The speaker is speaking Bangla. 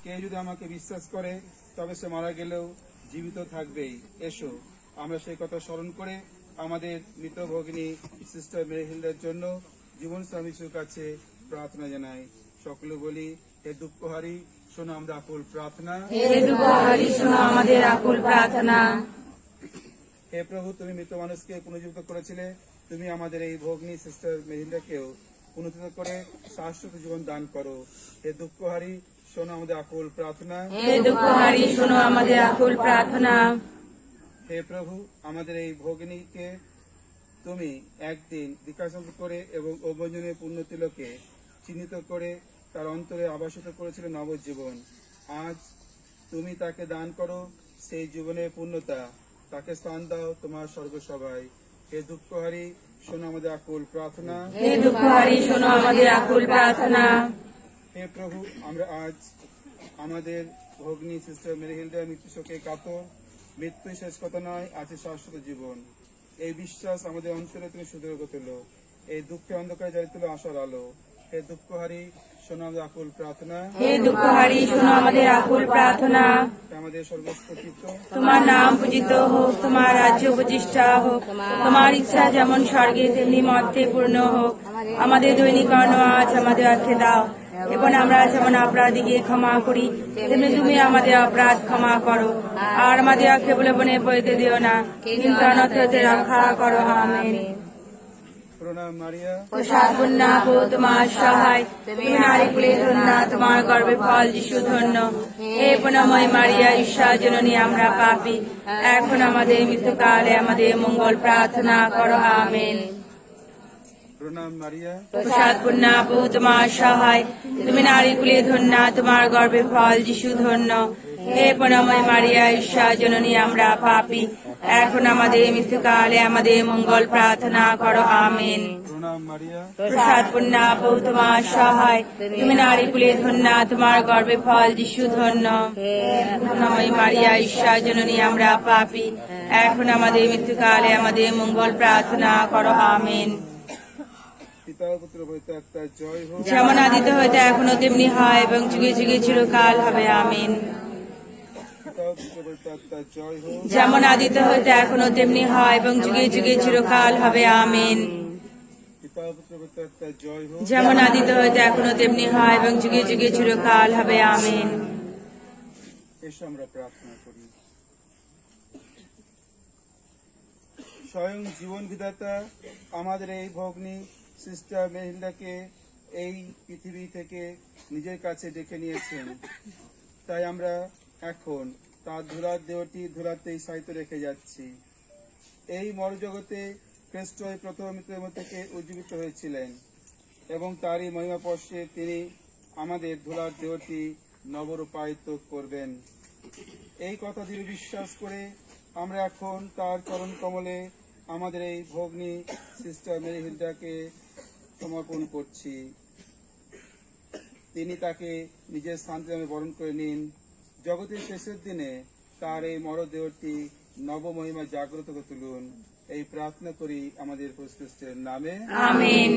কেউ যদি আমাকে বিশ্বাস করে তবে সে মারা গেলেও জীবিত থাকবেই। এসো আমরা সেই কথা স্মরণ করে আমাদের মৃত ভগিনী সিস্টার মেরি হিলডার জন্য জীবন স্বামীর কাছে প্রার্থনা জানাই। সকলে বলি, হে দুঃখহারী শোনো আমরা আকুল প্রার্থনা। হে দুঃখহারী শোনো আমাদের আকুল প্রার্থনা। হে প্রভু, তুমি মৃত মানুষকে পুনর্জীবিত করেছিলে, তুমি আমাদের এই ভগ্নী সিস্টার মেহিন্দাকেও পুনর্জীবিত করে শাশ্বত জীবন দান করো। হে দুঃখহারী শোনো আমাদের আকুল প্রার্থনা। হে দুঃখহারী শোনো আমাদের আকুল প্রার্থনা। হে প্রভু, আমাদের এই ভগিনীকে তুমি একদিন বিকাশিত করে এবং অবঞ্জনীয় পুণ্যতিলকে চিহ্নিত করে তার অন্তরে আবাসিত করেছিল নবজীবন। আজ তুমি তাকে দান করো সেই জীবনের পূর্ণতা, তাকে স্থান দাও তোমার সর্বসভায়। হে দুঃখহারী শোনো আমাদের আকুল প্রার্থনা। হে দুঃখহারী শোনো আমাদের আকুল প্রার্থনা। হে প্রভু, আমরা আজ আমাদের ভগ্নী সিস্টার মেরি হিলডার মৃত্যু শোকে কাতর। মৃত্যু শেষ কথা নয়, আছে শাশ্বত জীবন। এই বিশ্বাস আমাদের অন্তরে তুমি সুদৃঢ় তোলো, এই দুঃখে অন্ধকারে জ্বালিয়ে তোলো আশার আলো। হে দুঃখহারী শোনো আমাদের আকুল প্রার্থনা। হে দুঃখহারী শোনো আমাদের আকুল প্রার্থনা। আমাদের সর্বস্পতিত তোমার নাম পূজিত হোক, তোমার রাজ্য প্রতিষ্ঠা হোক, তোমার ইচ্ছা যেমন স্বর্গে তেমনি মর্তে পূর্ণ হোক। আমাদের দৈনিক অন্ন আজ আমাদেরকে দাও, এবং আমরা যেমন অপরাধীকে ক্ষমা করি তেমনি তুমি আমাদের অপরাধ ক্ষমা করো। আর আমাদের প্রলোভনে পড়তে দিও না, কিন্তু অনর্থ হতে রক্ষা করো। আমেন। প্রণাম মারিয়া, প্রসাদপূর্ণ হো তোমার সহায়, তুমি নারীকুলে ধন্য, তোমার গর্ভে ফল যিশু ধন্য। হে পুণ্যময়ী মারিয়া, ঈশ্বর জননী, আমরা পাপী, এখন আমাদের মৃত্যুকালে আমাদের মঙ্গল প্রার্থনা করো। আমেন। প্রণাম মারিয়া, প্রসাদপূর্ণ হো তোমার সহায়, তুমি নারীকুলে ধন্য, তোমার গর্ভে ফল যিশু ধন্য। হে পুণ্যময়ী মারিয়া, ঈশ্বর জননী, আমরা পাপী, এখন আমাদের মৃত্যুকালে আমাদের মঙ্গল প্রার্থনা করো। আমেন। প্রণাম মারিয়া, প্রসাদপূর্ণ হো তোমার সহায়, তুমি নারীকুলে ধন্য, তোমার গর্ভে ফল যিশু ধন্য। হে পুণ্যময়ী মারিয়া, ঈশ্বর জননী, আমরা পাপী, এখন আমাদের মৃত্যুকালে আমাদের মঙ্গল প্রার্থনা করো। আমেন। পিতা পুত্র পবিত্র আত্মার জয় হোক। যেমন আদিতে হইতে এখনো তেমনি হয়, এবং যুগে যুগে চিরকাল হবে। আমেন। পিতা পুত্র পবিত্র আত্মার জয় হোক। যেমন আদিতে হইতে এখনো তেমনি হয়, এবং যুগে যুগে চিরকাল হবে। আমেন। পিতা পুত্র পবিত্র আত্মার জয় হোক। যেমন আদিতে হইতে এখনো তেমনি হয়, এবং যুগে যুগে চিরকাল হবে। আমেন। এসো আমরা প্রার্থনা করি। স্বয়ং জীবন বিধাতা আমাদের এই ভগ্নী সিস্টার মেহিলদাকে এই পৃথিবী থেকে নিজের কাছে ডেকে নিয়েছেন, তাই আমরা এখন তার ধুলার দেহটি ধুলাতেই সাহিত্য রেখে যাচ্ছি। এই মরজগতে খ্রিস্ট প্রথম মৃত্যুর থেকে উজ্জীবিত হয়েছিলেন এবং তারই মহিমাপর্শে তিনি আমাদের ধুলার দেহটি নবরূপায়িত করবেন। এই কথা দৃঢ় বিশ্বাস করে আমরা এখন তার চরণ কমলে আমাদের এই ভগ্নী সিস্টার মেরি হিলডাকে সমর্পণ করছি। তিনি তাকে নিজের শান্তিনামে বরণ করে নিন। জগতের শেষের দিনে তার এই মরদেহটি নবমহিমা জাগ্রত করে তুলুন। এই প্রার্থনা করি আমাদের প্রভু খ্রিস্টের নামে। আমেন।